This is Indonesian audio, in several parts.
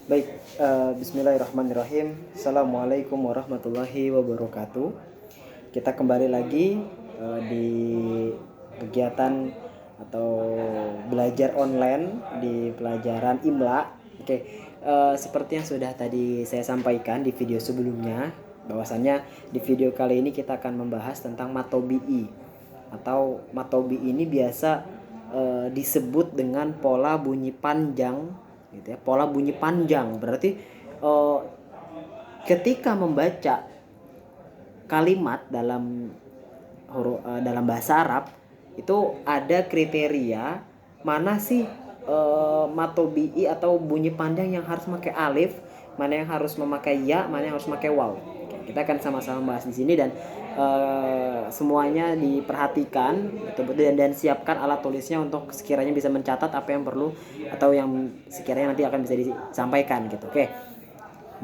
Baik, bismillahirrahmanirrahim. Assalamualaikum warahmatullahi wabarakatuh. Kita kembali lagi di kegiatan atau belajar online di pelajaran IMLA. Oke, seperti yang sudah tadi saya sampaikan di video sebelumnya, bahwasannya di video kali ini kita akan membahas tentang matobi'i atau matobi ini biasa disebut dengan pola bunyi panjang gitu ya. Pola bunyi panjang berarti ketika membaca kalimat dalam bahasa Arab itu ada kriteria mana sih matobi'i atau bunyi panjang yang harus memakai alif, mana yang harus memakai ya, mana yang harus memakai waw. Kita akan sama-sama bahas di sini dan semuanya diperhatikan betul-betul dan siapkan alat tulisnya untuk sekiranya bisa mencatat apa yang perlu atau yang sekiranya nanti akan bisa disampaikan gitu. Oke,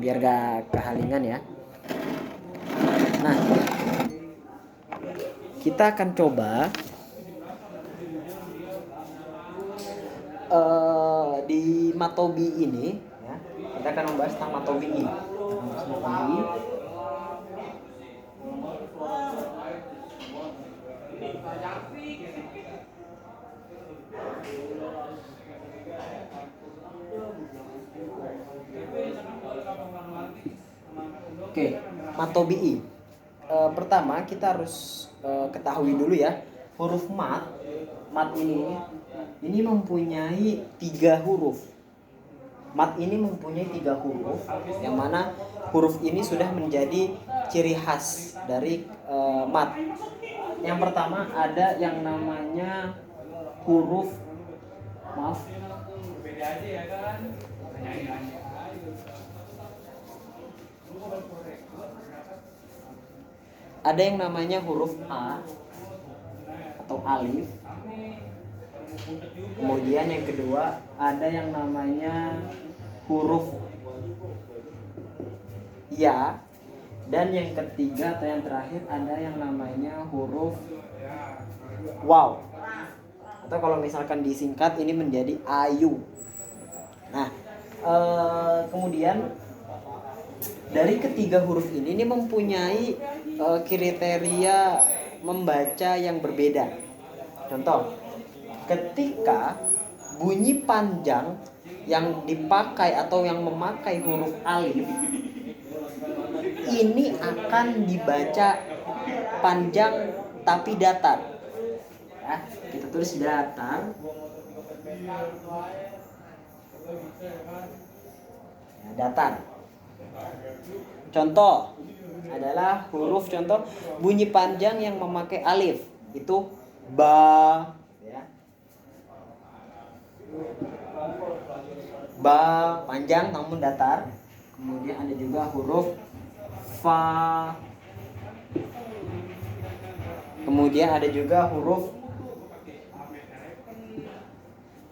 biar gak kehalingan ya. Nah, kita akan coba di matobi ini ya. Kita akan membahas tentang matobi ini. Oke, matobi'i. Pertama kita harus ketahui dulu ya, huruf mat ini mempunyai 3 huruf. Mat ini mempunyai 3 huruf, yang mana huruf ini sudah menjadi ciri khas dari mat. Yang pertama ada yang namanya huruf ada yang namanya huruf A atau alif. Kemudian yang kedua ada yang namanya huruf ya. Dan yang ketiga atau yang terakhir ada yang namanya huruf waw. Atau kalau misalkan disingkat ini menjadi ayu. Nah, kemudian dari ketiga huruf ini mempunyai kriteria membaca yang berbeda. Contoh, ketika bunyi panjang yang dipakai atau yang memakai huruf alif ini akan dibaca panjang tapi datar. Ya, kita tulis datar. Ya, datar. Contoh adalah huruf contoh bunyi panjang yang memakai alif itu ba ya. Ba panjang namun datar. Kemudian ada juga huruf fa. Kemudian ada juga huruf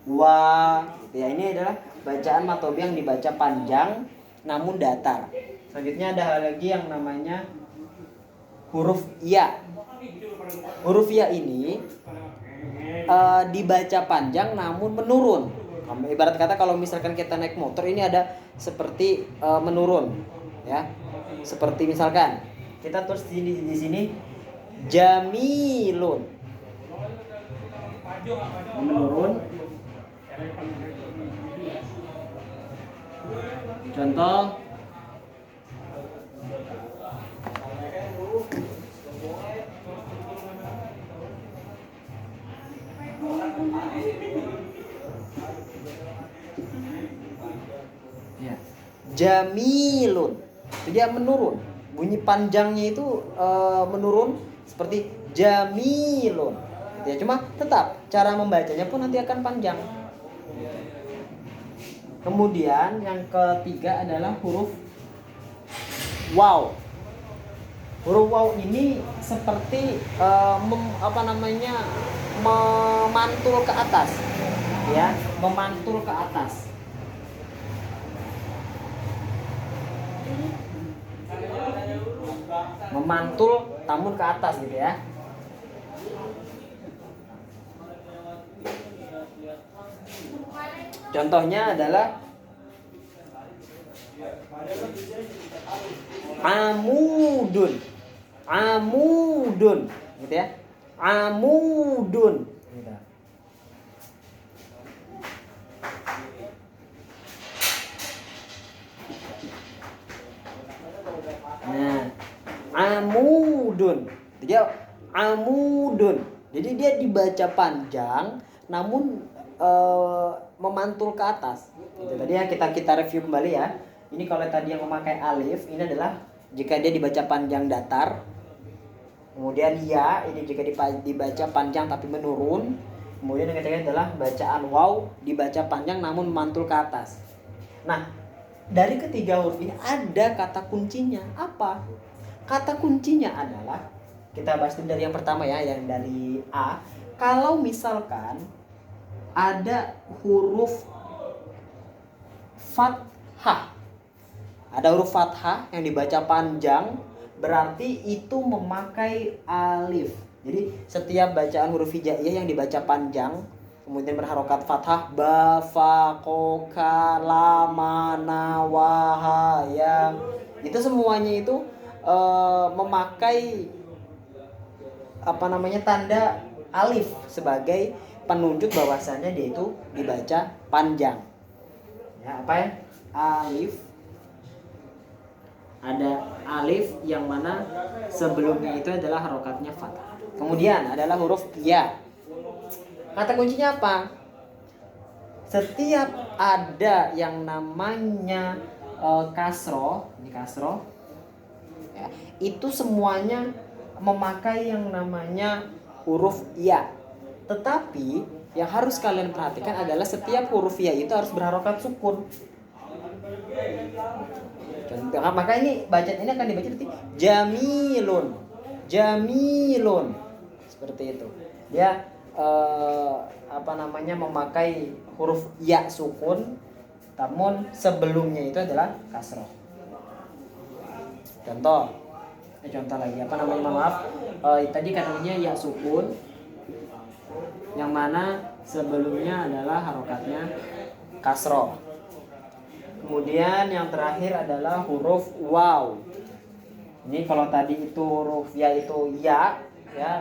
wa. Ya, ini adalah bacaan matobi yang dibaca panjang namun datar. Selanjutnya ada lagi yang namanya huruf ya. Huruf ya ini dibaca panjang namun menurun. Ibarat kata kalau misalkan kita naik motor ini ada seperti menurun, ya. Seperti misalkan kita tulis di sini jamilun, menurun. Contoh ya, jamilun itu dia menurun, bunyi panjangnya itu menurun seperti jamilun ya, cuma tetap cara membacanya pun nanti akan panjang. Kemudian yang ketiga adalah huruf waw. Huruf waw ini seperti memantul ke atas, ya, memantul ke atas. Memantul namun ke atas gitu ya. Contohnya adalah Amudun. Amudun, gitu ya. Amudun. Gitu. Nah, amudun. Jadi amudun. Jadi dia dibaca panjang namun memantul ke atas. Gitu. Tadi ya kita review kembali ya. Ini kalau tadi yang memakai alif, ini adalah jika dia dibaca panjang datar. Kemudian ya, ini jika dibaca panjang tapi menurun. Kemudian yang ketiga adalah bacaan waw dibaca panjang namun memantul ke atas. Nah, dari ketiga huruf ini ada kata kuncinya. Apa? Kata kuncinya adalah, kita bahas dulu dari yang pertama ya, yang dari A. Kalau misalkan ada huruf fathah, ada huruf fathah yang dibaca panjang, berarti itu memakai alif. Jadi setiap bacaan huruf hijaiyah yang dibaca panjang kemudian berharokat fathah, ba, fa, ko, ka, la, ma, na, wa, ha, ya, itu semuanya itu memakai tanda alif sebagai penunjuk bahwasannya dia itu dibaca panjang. Ya, apa ya? Alif. Ada alif yang mana sebelumnya itu adalah harokatnya fathah. Kemudian adalah huruf ya. Kata kuncinya apa? Setiap ada yang namanya kasroh, ini kasroh, ya, itu semuanya memakai yang namanya huruf ya. Tetapi yang harus kalian perhatikan adalah setiap huruf ya itu harus berharokat sukun. Maka ini bacaan ini akan dibaca seperti jamilun, jamilun, seperti itu. Dia memakai huruf ya sukun, namun sebelumnya itu adalah kasroh. Contoh lagi tadi katanya ya sukun, yang mana sebelumnya adalah harokatnya kasroh. Kemudian yang terakhir adalah huruf waw. Ini kalau tadi itu huruf ya itu ya,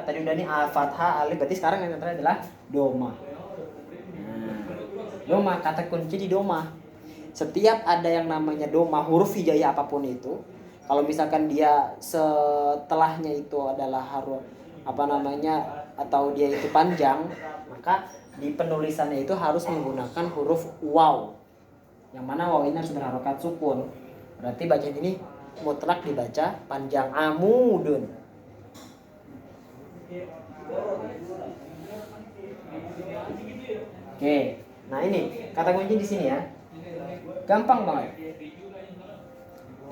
tadi udah nih fathah, alif, berarti sekarang yang terakhir adalah doma. Doma, kata kunci di doma. Setiap ada yang namanya doma, huruf hijaiyah apapun itu, kalau misalkan dia setelahnya itu adalah harus atau dia itu panjang, maka di penulisannya itu harus menggunakan huruf waw. Yang mana waw ini harus berharokat sukun. Berarti bacaan ini mutlak dibaca panjang, amudun. Oke, nah ini kata kunci di sini ya, gampang banget.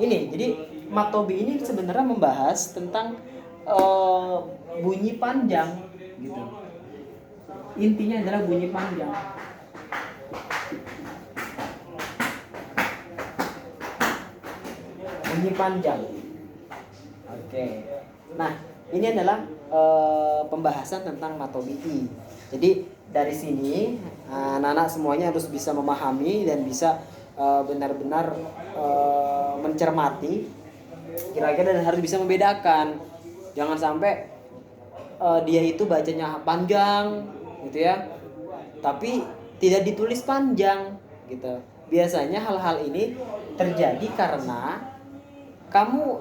Ini jadi Matobi ini sebenarnya membahas tentang bunyi panjang, gitu. Intinya adalah bunyi panjang. Bunyi panjang. Oke. Nah, ini adalah pembahasan tentang Matobi. Jadi dari sini anak-anak semuanya harus bisa memahami dan bisa benar-benar mencermati kira-kira, dan harus bisa membedakan. Jangan sampai dia itu bacanya panjang gitu ya, tapi tidak ditulis panjang gitu. Biasanya hal-hal ini terjadi karena kamu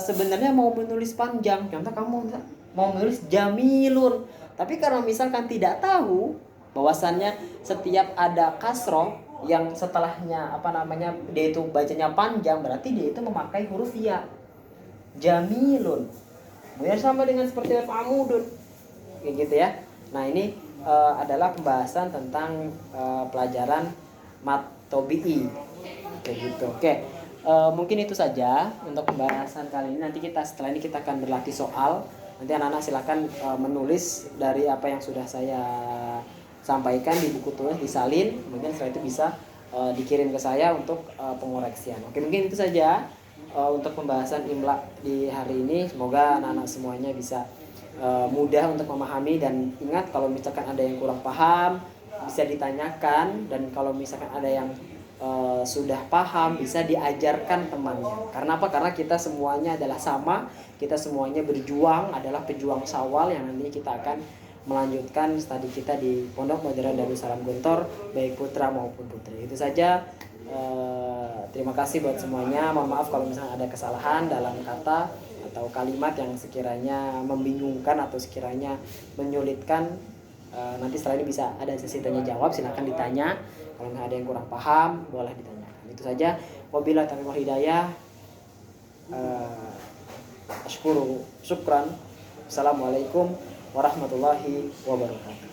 sebenarnya mau menulis panjang. Contoh kamu mau menulis jamilun, tapi karena misalkan tidak tahu bahwasannya setiap ada kasroh yang setelahnya dia itu bacanya panjang, berarti dia itu memakai huruf ya, jamilun. Kemudian sama dengan seperti amudun, kayak gitu ya. Nah ini adalah pembahasan tentang pelajaran Matobi'i, kayak gitu. Oke, mungkin itu saja untuk pembahasan kali ini. Nanti setelah ini kita akan berlatih soal. Nanti anak-anak silakan menulis dari apa yang sudah saya sampaikan di buku tulis, disalin, kemudian setelah itu bisa dikirim ke saya untuk pengoreksian. Oke, mungkin itu saja untuk pembahasan imla di hari ini. Semoga anak-anak semuanya bisa mudah untuk memahami, dan ingat kalau misalkan ada yang kurang paham bisa ditanyakan, dan kalau misalkan ada yang sudah paham, bisa diajarkan temannya. Karena apa? Karena kita semuanya adalah sama, kita semuanya berjuang, adalah pejuang Syawal yang nanti kita akan melanjutkan studi kita di Pondok Modern Darussalam Gontor, baik putra maupun putri. Itu saja. Terima kasih buat semuanya. Mohon maaf kalau misalnya ada kesalahan dalam kata atau kalimat yang sekiranya membingungkan atau sekiranya menyulitkan. Nanti setelah ini bisa ada sesi tanya jawab, silakan ditanya. Kalau ada yang kurang paham boleh ditanyakan. Itu saja. Wabillahi taufiq wal hidayah. Syukran. Assalamualaikum warahmatullahi wabarakatuh.